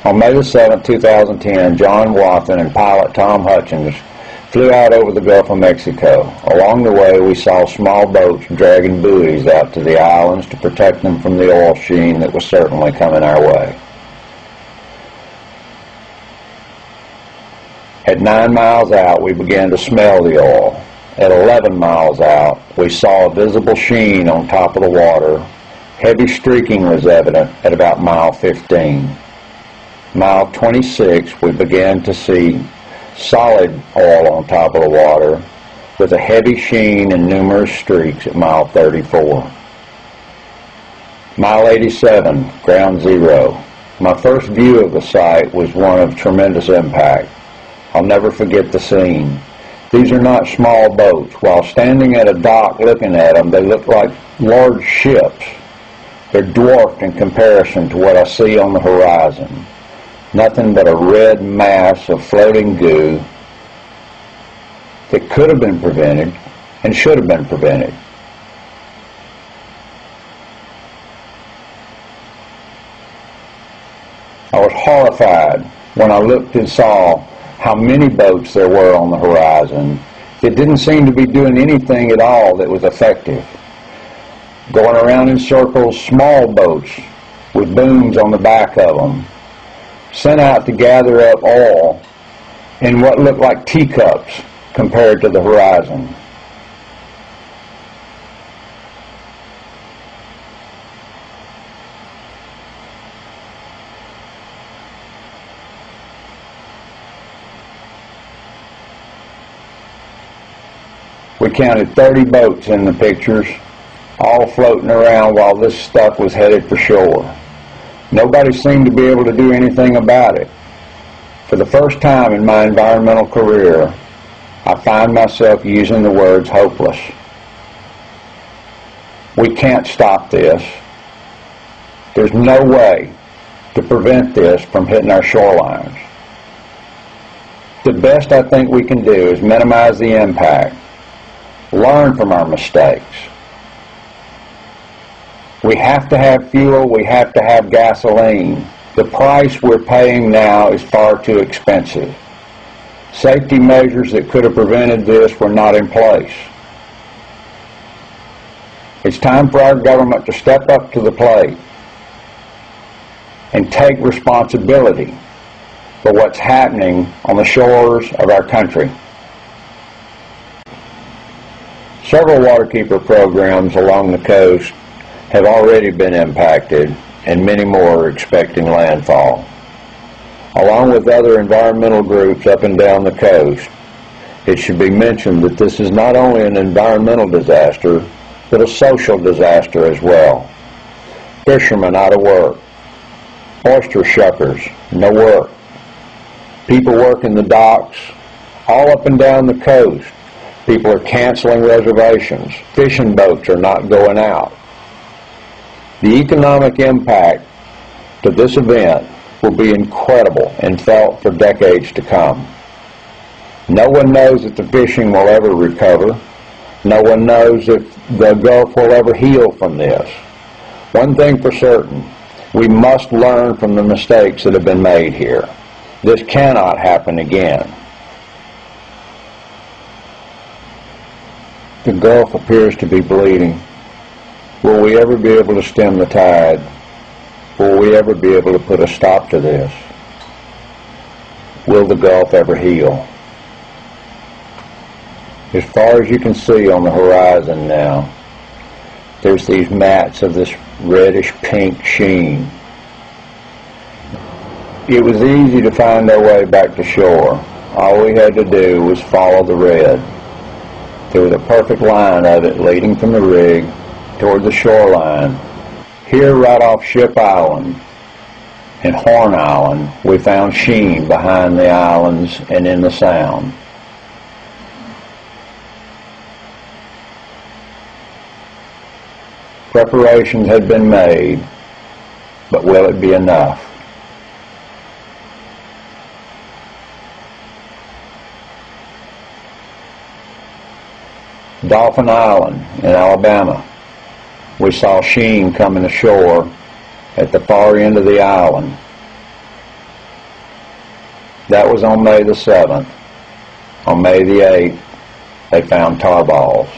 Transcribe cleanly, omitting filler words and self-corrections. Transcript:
On May the 7th, 2010, John Wathen and pilot Tom Hutchins flew out over the Gulf of Mexico. Along the way, we saw small boats dragging buoys out to the islands to protect them from the oil sheen that was certainly coming our way. At 9 miles out, we began to smell the oil. At 11 miles out, we saw a visible sheen on top of the water. Heavy streaking was evident at about mile 15. Mile 26, we began to see solid oil on top of the water with a heavy sheen and numerous streaks at mile 34. Mile 87, ground zero. My first view of the site was one of tremendous impact. I'll never forget the scene. These are not small boats. While standing at a dock looking at them, they look like large ships. They're dwarfed in comparison to what I see on the horizon. Nothing but a red mass of floating goo that could have been prevented and should have been prevented. I was horrified when I looked and saw how many boats there were on the horizon that didn't seem to be doing anything at all that was effective. Going around in circles, small boats with booms on the back of them, sent out to gather up oil in what looked like teacups compared to the horizon. We counted 30 boats in the pictures, all floating around while this stuff was headed for shore. Nobody seemed to be able to do anything about it. For the first time in my environmental career, I find myself using the words hopeless. We can't stop this. There's no way to prevent this from hitting our shorelines. The best I think we can do is minimize the impact, learn from our mistakes. We have to have fuel, we have to have gasoline. The price we're paying now is far too expensive. Safety measures that could have prevented this were not in place. It's time for our government to step up to the plate and take responsibility for what's happening on the shores of our country. Several waterkeeper programs along the coast have already been impacted, and many more are expecting landfall. Along with other environmental groups up and down the coast, it should be mentioned that this is not only an environmental disaster, but a social disaster as well. Fishermen out of work, oyster shuckers, no work, people working the docks, all up and down the coast. People are canceling reservations. Fishing boats are not going out. The economic impact to this event will be incredible and felt for decades to come. No one knows if the fishing will ever recover. No one knows if the Gulf will ever heal from this. One thing for certain, we must learn from the mistakes that have been made here. This cannot happen again. The Gulf appears to be bleeding. Will we ever be able to stem the tide? Will we ever be able to put a stop to this? Will the Gulf ever heal? As far as you can see on the horizon now, there's these mats of this reddish pink sheen. It was easy to find our way back to shore. All we had to do was follow the red. There was a perfect line of it leading from the rig toward the shoreline. Here, right off Ship Island and Horn Island, we found sheen behind the islands and in the Sound. Preparations had been made, but will it be enough? Dauphin Island in Alabama, we saw sheen coming ashore at the far end of the island. That was on May the 7th. On May the 8th, they found tar balls.